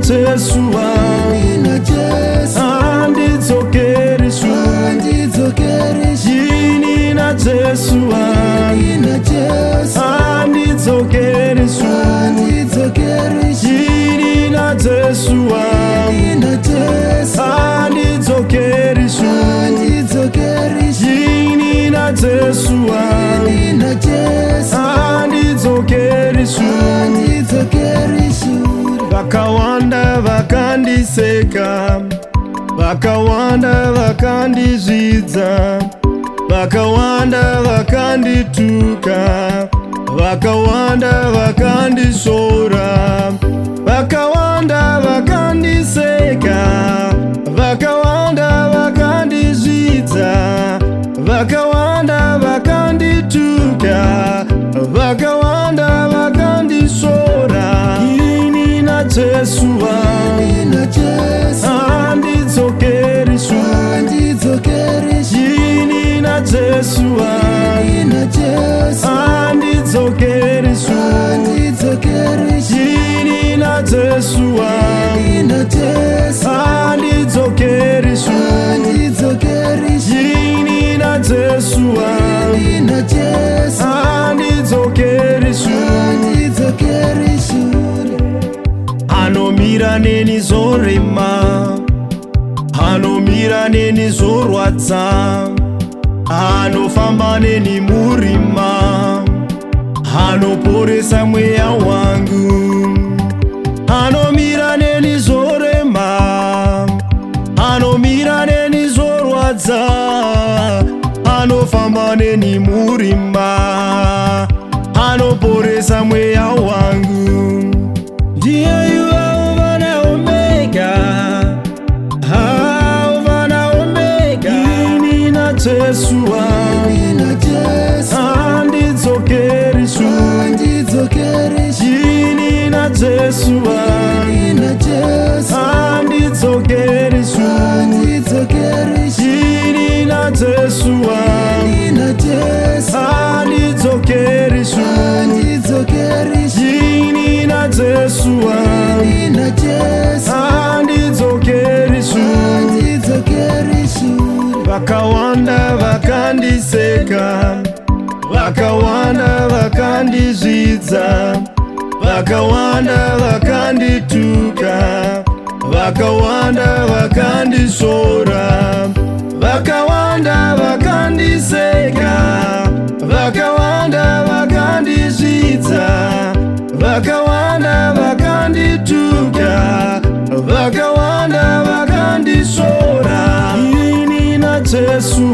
NAJESU andidzokeresu ini NAJESU andidzokeresu ini NAJESU andidzokeresu ini NAJESU andidzokeresu vakawanda vakandiseka, vakawanda vakandizvidza, vakawanda vakandituka, vakawanda vakandisora, vakawanda vakandiseka, vakawanda vakandizvidza, vakawanda vakandituka, vakawanda vakandisora. Ini NAJESU andidzokeresu ini NAJESU andidzokeresu ini NAJESU andidzokeresu ini NAJESU andidzokeresu. Anomira neni zorema, anomira neni zorwadza, anofamba neni murima, anoporesa mweya wangu. Anomira neni zorema, anomira neni zorwadza, anofamba neni murima, anoporesa mweya wangu. Ndiye Alpha na Omega, Alpha na Omega. Ini NAJESU andidzokeresu ini NAJESU andidzokeresu ini NAJESU andidzokeresu ini NAJESU andidzokeresu. Vakawanda vakandiseka, vakawanda vakandizvidza, vakawanda vakandituka, vakawanda vakandisora, vakawanda vakandiseka, vakawanda vakandizvidza, vakawanda vakandituka, vakawanda vakandisora. Ini NAJESU